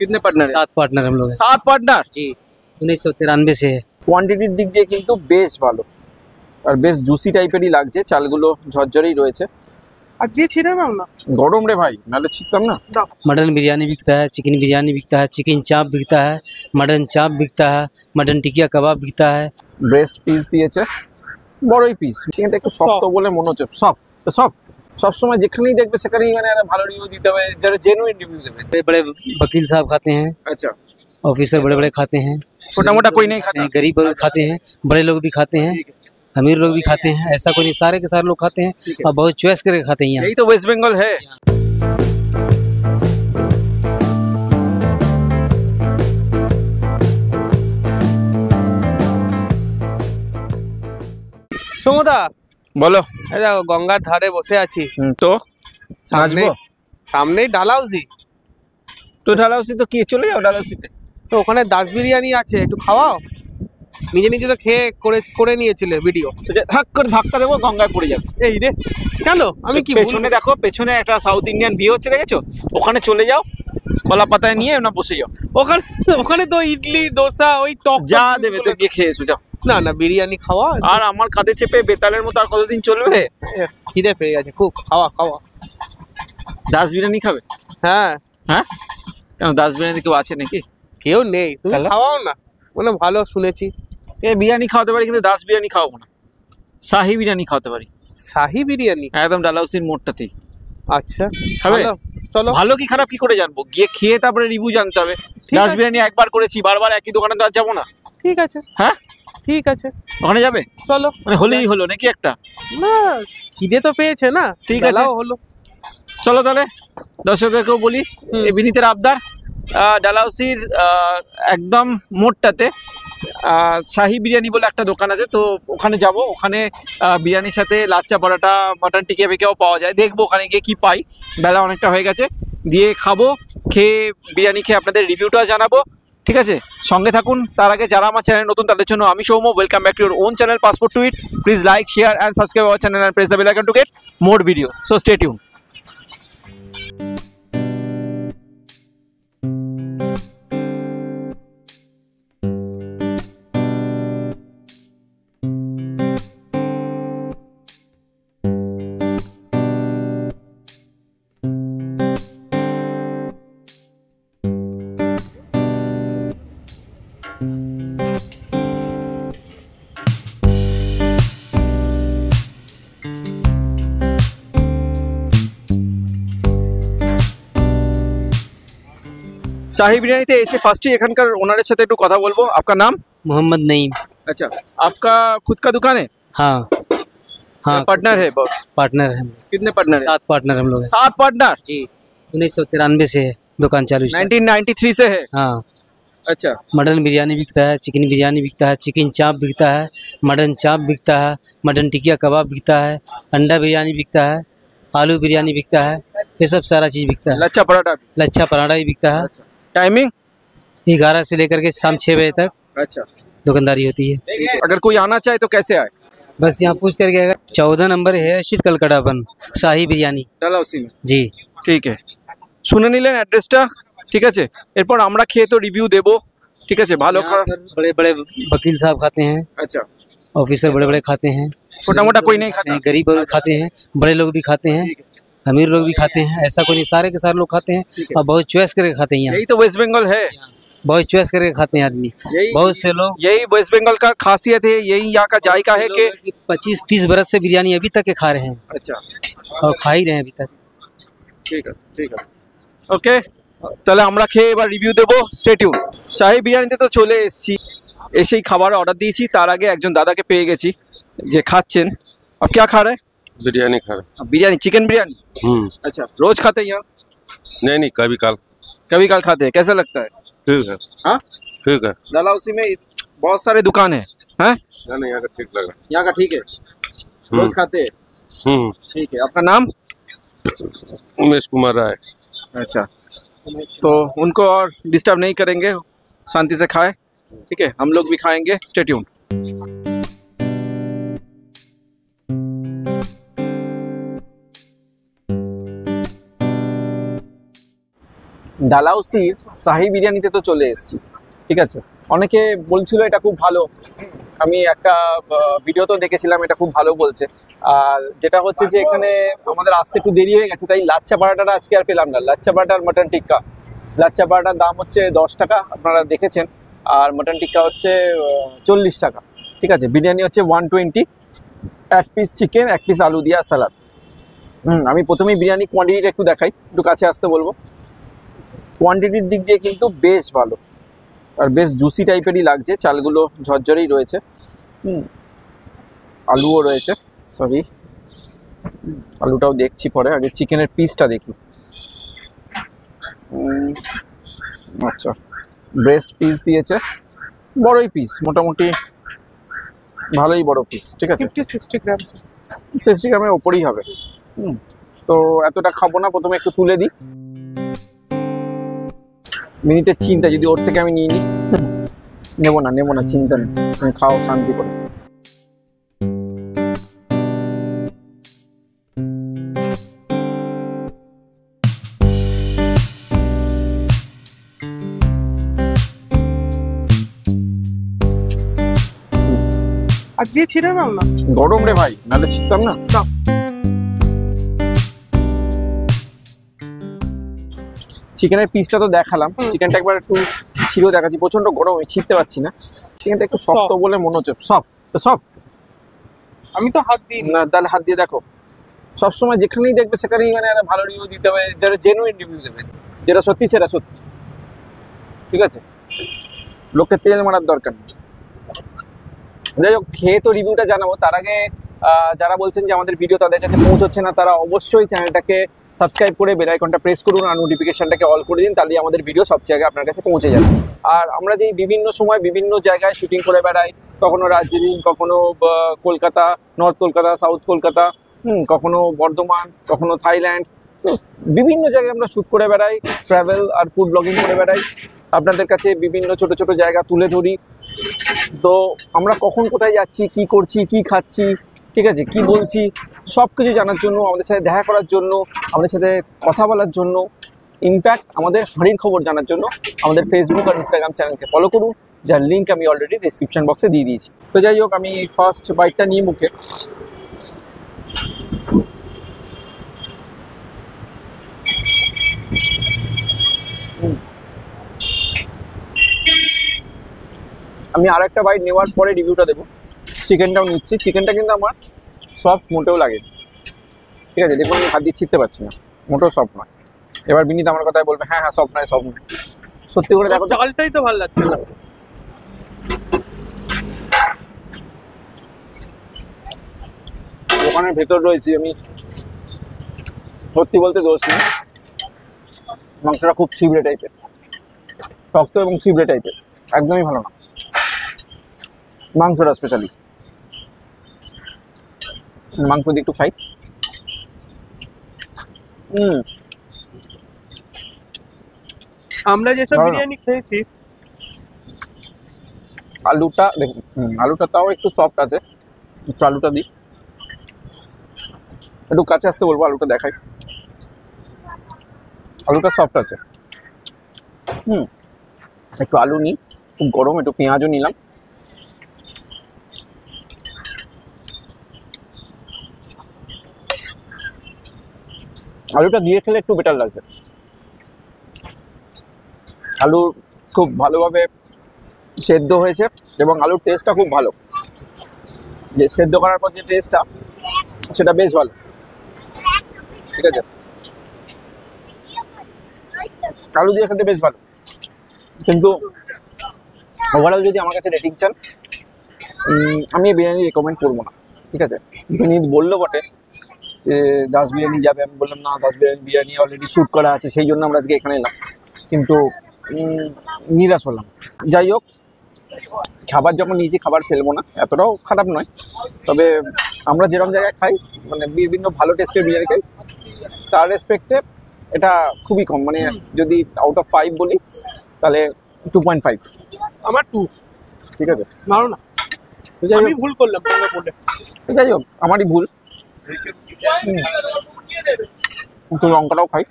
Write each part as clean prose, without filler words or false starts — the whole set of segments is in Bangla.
कितने पार्टनर? 7 पार्टनर हम लोग हैं। 7 पार्टनर जी, 1993 से है। কোয়ান্টিটির দিক দিয়ে কিন্তু বেশ ভালো আর বেশ জুসি টাইপেরই লাগছে, চালগুলো ঝরঝরেই রয়েছে। আর দিয়ে ছিঁড়ে নাও না, গরম রে ভাই, নাহলে ছিটতাম না। मटन बिरयानी बिकता है, चिकन बिरयानी बिकता है, चिकन चाप बिकता है, मटन चाप बिकता है, मटन टिकिया कबाब बिकता है। ব্রেস্ট পিস দিয়েছে, বড়ই পিস। চিকেনটা একটু শক্ত বলে মনে হচ্ছে। সফট সফট সবসময় যেখানেই দেখবে সেখানেই মানে একটা ভালো রিভিউ দিতে হবে, যারা জেনুইন রিভিউ দেবে। बड़े बड़े वकील साहब खाते हैं, আচ্ছা, ऑफिसर बड़े बड़े खाते हैं, छोटा मोटा कोई नहीं खाता? गरीब लोग खाते हैं, बड़े लोग भी खाते हैं, अमीर लोग भी खाते हैं, ऐसा कोई नहीं, सारे के सारे लोग खाते हैं और बहुत चॉइस करके खाते हैं। यही तो वेस्ट बंगाल है। সমদা বলো। এই দেখো গঙ্গার ধারে বসে আছি, তো সামনে নাচবো? সামনেই ডালাউসি। তো ডালাউসি তো কি, চলে যাও ডালাউসিতে। তো ওখানে দাস বিরিয়ানি আছে, একটু খাওয়াও। নিজে নিজে তো খেয়ে করে নিয়েছিলে ভিডিও। ধাক করে ধাক্কা দেবো, গঙ্গায় পড়ে যাবে। এই রে, কেন? আমি কি পেছনে দেখো, পেছনে একটা সাউথ ইন্ডিয়ান বিয়ে হচ্ছে, দেখেছো? ওখানে চলে যাও, কলা পাতায় নিয়ে না বসে যাও। ওখানে ওখানে তো ইডলি দোসা ওই টক যা দেবে তো গিয়ে খেয়ে এসো, যাও। না না, বিরিয়ানি খাওয়া। আর আমার কাঁধে চেপে বেতালের মতো আর কতদিন চলবে? খিদে পেয়ে গেছে খুব, খাওয়া খাওয়া। দাস বিরিয়ানি খাবে? হ্যাঁ হ্যাঁ, কেন দাস বিরিয়ানি কেউ আছে নাকি? কেউ নেই, তুমি খাওয়াও না। মানে ভালো শুনেছি। বিরিয়ানি খাওয়াতে পারি, কিন্তু দাস বিরিয়ানি খাওয়াবো না। শাহি বিরিয়ানি খাওয়াতে পারি। শাহি বিরিয়ানি? একদম ডালাউসির মোড়টাতেই। আচ্ছা, খাবে? চলো। ভালো কি খারাপ কি করে জানবো? গিয়ে খেয়ে তারপরে রিভিউ জানতে হবে। দাস বিরিয়ানি একবার করেছি, বারবার একই দোকানে তো আর যাবো না। ঠিক আছে, হ্যাঁ ঠিক আছে, ওখানে যাবে? চলো। মানে হলেই হলো নাকি একটা? না, খিদে তো পেয়েছে না। ঠিক আছে, হলো। চলো তাহলে দর্শকদেরকেও বলি, এই বিনীতের আবদার, ডালাউসির একদম মোড়টাতে শাহি বিরিয়ানি বলে একটা দোকান আছে, তো ওখানে যাব। ওখানে বিরিয়ানির সাথে লাচ্চা পরোটা, মাটন টিকিয়া ফিকিয়াও পাওয়া যায়। দেখবো ওখানে গিয়ে কী পাই। বেলা অনেকটা হয়ে গেছে, দিয়ে খাবো। খেয়ে বিরিয়ানি খেয়ে আপনাদের রিভিউটা জানাবো, ঠিক আছে? সঙ্গে থাকুন। তার আগে যারা আমার চ্যানেল নতুন তাদের জন্য আমি Soumya, welcome back to your own channel passport to eat. Please like, share and subscribe our channel and press the bell icon to get more video. So stay tune. Shahi biryani थे ऐसे फर्स्ट ही एखनकार ओनर साथे एकटू कथा बोलबो। आपका नाम? मोहम्मद नईम। अच्छा, आपका खुद का दुकान है? हाँ हाँ, पार्टनर है? पार्टनर है। कितने पार्टनर? 7 पार्टनर हम लोग हैं। 7 पार्टनर? जी, 1993 से है दुकान चालू। 1993 से है? हाँ। अच्छा, मटन बिरयानी बिकता है, चिकन बिरयानी बिकता है, चिकन चाप बिकता है, मटन चाप बिकता है, मटन टिकिया कबाब बिकता है, अंडा बिरयानी बिकता है, आलू बिरयानी बिकता है, ये सब सारा चीज़ बिकता है। लच्छा पराठा? लच्छा पराठा भी बिकता है। अच्छा, टाइमिंग? 11 से लेकर के शाम 6 बजे तक अच्छा, दुकानदारी होती है। अगर कोई आना चाहे तो कैसे आए? बस यहाँ पूछ करके आएगा। 14 नंबर है शीट कलकटावन शाही बिरयानी ডালাউসি में? जी। ঠিক আছে, শুনে নিলেন অ্যাড্রেসটা, ঠিক আছে? এরপর আমরা খেয়ে তো রিভিউ দেবো, ঠিক আছে? ভালো খারাপ। बड़े बड़े वकील साहब खाते हैं, अच्छा, ऑफिसर बड़े बड़े खाते हैं, छोटा मोटा कोई नहीं खाता? गरीब लोग खाते हैं, बड़े लोग भी खाते हैं, अमीर लोग भी खाते हैं, ऐसा कोई नहीं, सारे के सारे लोग खाते हैं और बहुत चॉइस करके खाते हैं। यहाँ यही तो वेस्ट बंगाल है। बहुत चॉइस करके खाते हैं आदमी। बहुत से लोग, यही वेस्ट बंगाल का खासियत है, यही यहाँ का जायका है कि 25-30 बरस से बिरयानी अभी तक के खा रहे हैं। अच्छा, और खा ही रहे हैं अभी तक। ঠিক আছে, ঠিক আছে, ওকে। তাহলে আমরা খেয়ে এবার রিভিউ দেবো, স্টে টিউন। শাহি বিরিয়ানিতে তো চলে এসেছি, এসেই খাবার অর্ডার দিয়েছি। তার আগে একজন দাদাকে পেয়ে গেছি যে খাচ্ছেন। अब क्या खा रहे हैं? बिरयानी खा रहे। बिरयानी, चिकन बिरयानी? अच्छा, रोज खाते हैं यहाँ? नहीं, कभी काल खाते हैं। कैसा लगता है? ठीक है। हाँ, ठीक है। डालाउसी में बहुत सारे दुकान है, हैं? नहीं, यहाँ का ठीक लग रहा यहाँ का ठीक है, रोज खाते हैं। ठीक है, आपका नाम? उमेश कुमार राय। अच्छा, तो उनको और डिस्टर्ब नहीं करेंगे, शांति से खाए, ठीक है? हम लोग भी खाएंगे, स्टे ट्यून। ডালহাউসির শাহি বিরিয়ানিতে তো চলে এসেছি, ঠিক আছে। অনেকে বলছিল এটা খুব ভালো, আমি একটা ভিডিও তো দেখেছিলাম, এটা খুব ভালো বলছে। আর যেটা হচ্ছে যে এখানে আমাদের আসতে একটু দেরি হয়ে গেছে, তাই লাচ্চা পরাটাটা আজকে আর পেলাম না। লাচ্চা পরাটা আর মাটন টিক্কা, লাচ্চা পরাটার দাম হচ্ছে 10 টাকা, আপনারা দেখেছেন, আর মাটন টিক্কা হচ্ছে 40 টাকা, ঠিক আছে। বিরিয়ানি হচ্ছে 120, 1 পিস চিকেন, 1 পিস আলু দিয়া স্যালাড। আমি প্রথমেই বিরিয়ানি কোয়ান্টিটিটা একটু দেখাই, একটু কাছে আসতে বলবো। কোয়ান্টিটির দিক দিয়ে কিন্তু বেশ ভালো, আর বেশ জুসি টাইপেরই লাগছে, চালগুলো ঝরঝরেই রয়েছে। আলুও রয়েছে, সরি আলুটাও দেখছি পরে, আগে চিকেনের পিসটা দেখি। আচ্ছা, ব্রেস্ট পিস দিয়েছে, বড়ই পিস, মোটামুটি ভালোই বড় পিস, ঠিক আছে। 50-60 গ্রাম, 60 গ্রামের ওপরেই হবে। তো এতটা খাবো না, প্রথমে একটু তুলে দিই। মিনিটের চিন্তা, যদি ওর থেকে আমি নিয়ে নিই। নেবো না, চিন্তা নেই, তুমি খাও শান্তি করে। আর দিয়ে ছিঁড়ে নাও না, গরম রে ভাই, নাহলে ছিটতাম না। চিকেনের পিসটা তো দেখালাম, চিকেনটা একবার একটু ছিঁড়েও দেখাচ্ছি। প্রচন্ড গরম, আমি ছিঁড়তে পারছি না। চিকেনটা একটু শক্ত বলে মনে হচ্ছে, সফট। আমি তো হাত দিই না, তাহলে হাত দিয়ে দেখো। সবসময় যেখানেই দেখবে সেখানেই মানে একটা ভালো রিভিউ দিতে হবে, যারা জেনুইন রিভিউ দেবে, যেটা সত্যি সেটা সত্যি, ঠিক আছে। লোককে তেল মারার দরকার নেই। যাই হোক, খেয়ে তো রিভিউটা জানাবো, তার আগে যারা বলছেন যে আমাদের ভিডিও তাদের কাছে পৌঁছচ্ছে না, তারা অবশ্যই চ্যানেলটাকে সাবস্ক্রাইব করে বেল আইকনটা প্রেস করুন আর নোটিফিকেশনটাকে অল করে দিন, তাহলে আমাদের ভিডিও সবচেয়ে আগে আপনার কাছে পৌঁছে যাবে। আর আমরা যেই বিভিন্ন সময় বিভিন্ন জায়গায় শুটিং করে বেড়াই, কখনো দার্জিলিং, কখনো কলকাতা, নর্থ কলকাতা, সাউথ কলকাতা, কখনো বর্ধমান, কখনো থাইল্যান্ড, তো বিভিন্ন জায়গায় আমরা শ্যুট করে বেড়াই, ট্রাভেল আর ফুড ব্লগিং করে বেড়াই, আপনাদের কাছে বিভিন্ন ছোট ছোট জায়গা তুলে ধরি। তো আমরা কখন কোথায় যাচ্ছি, কি করছি, কি খাচ্ছি, ঠিক আছে, কি বলছি, সব কিছু জানার জন্য, আমাদের সাথে দেখা করার জন্য, আমাদের সাথে কথা বলার জন্য, ইনফ্যাক্ট আমাদের হাঁড়ির খবর জানার জন্য আমাদের ফেসবুক আর ইনস্টাগ্রাম চ্যানেলকে ফলো করুন, যার লিঙ্ক আমি অলরেডি ডেসক্রিপশন বক্সে দিয়ে দিয়েছি। তো যাই হোক, আমি ফার্স্ট বাইটটা নিয়ে মুখে আমি আর একটা বাইট নেওয়ার পরে রিভিউটা দেবো। চিকেনটাও নিচ্ছি, চিকেনটা কিন্তু আমার সফট মোটেও লাগে, ঠিক আছে। দেখুন আমি হাত দিয়ে ছিঁড়তে পারছি না, মোটেও সফট নয়। এবার বিনীত আমার কথায় বলবে হ্যাঁ সফট নয়, সত্যি করে দেখো। চালটাই তো ভালো লাগছে না। দোকানের ভেতর রয়েছি আমি, সত্যি বলতে দোষ নেই, মাংসটা খুব ছিবড়ে টাইপের, শক্ত এবং ছিবড়ে টাইপের, একদমই ভালো না মাংসটা। স্পেশালি মাংস দিয়ে একটু খাই। আমরা যেসব বিরিয়ানি খেয়েছি, আলুটা দেখুন, আলুটা তাও একটু সফট আছে, একটু আলুটা দিই, একটু কাছে আসতে বলবো, আলুটা দেখাই। আলুটা সফট আছে, একটু আলু নিই, খুব গরম, একটু পেঁয়াজও নিলাম। আলুটা দিয়ে খেলে একটু বেটার লাগছে। আলু খুব ভালোভাবে সেদ্ধ হয়েছে এবং আলুর টেস্টটা খুব ভালো, যে সেদ্ধ করার পর যে টেস্টটা সেটা বেশ ভালো, ঠিক আছে। আলু দিয়ে খেতে বেশ ভালো, কিন্তু ওভারঅল যদি আমার কাছে রেটিং চান, আমি বিরিয়ানি রেকমেন্ড করবো না, ঠিক আছে। বিনীত বললো বটে যে দাস বিরিয়ানি যাবে, আমি বললাম না, দাস বিরিয়ানি অলরেডি শ্যুট করা আছে, সেই জন্য আমরা আজকে এখানে এলাম, কিন্তু নিরাশ হলাম। যাই হোক, খাবার যখন নিয়েছি খাবার ফেলবো না, এতটাও খারাপ নয়, তবে আমরা যেরকম জায়গায় খাই, মানে বিভিন্ন ভালো টেস্টের বিরিয়ানি খাই, তার রেসপেক্টে এটা খুবই কম, মানে যদি আউট অফ 5 বলি তাহলে 2.5। আমার 2, ঠিক আছে, ভালো না। আমি ভুল করলাম তোমরা বলে, যাই হোক আমারই ভুল। একটু লঙ্কাটাও খাই,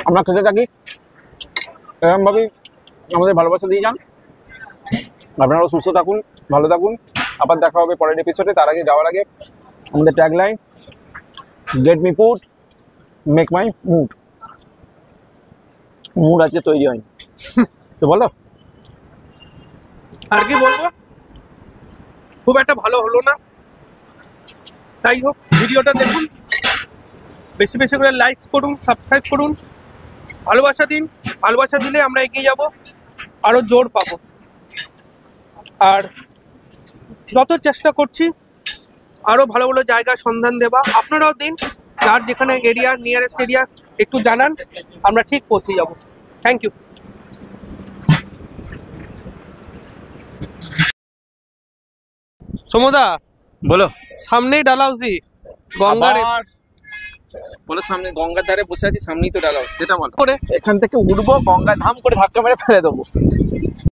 আমরা খেতে থাকি, এরকমভাবেই আমাদের ভালোবাসা দিয়ে যান। আপনারাও সুস্থ থাকুন, ভালো থাকুন। আবার দেখা হবে পরের এপিসোডে। তার আগে যাওয়ার আগে আমাদের tagline, get me food, make my mood. Mood আজকে তৈরি হয়নি, তো বলো। আর কি বলবো, খুব একটা ভালো হলো না। তাই হোক, ভিডিওটা দেখুন, বেশি বেশি করে লাইক করুন, সাবস্ক্রাইব করুন, ভালোবাসা দিন। ভালোবাসা দিলে আমরা এগিয়ে যাব, আরো জোর পাবো। আর যত চেষ্টা করছি আরো ভালো ভালো জায়গা সন্ধান দেবা, আপনারাও দিন। যার যেখানে এরিয়া, নিয়ারেস্ট এরিয়া একটু জানান, আমরা ঠিক পৌঁছে যাব। Thank you. সমদা, বলো। সামনেই ডালহাউসি, গঙ্গার আবার বলো, সামনে গঙ্গার ধারে বসে আছি, সামনেই তো ডালা, সেটা বলো। করে এখান থেকে উঠবো, গঙ্গা ধাম করে ধাক্কা মেরে ফেলে দেবো।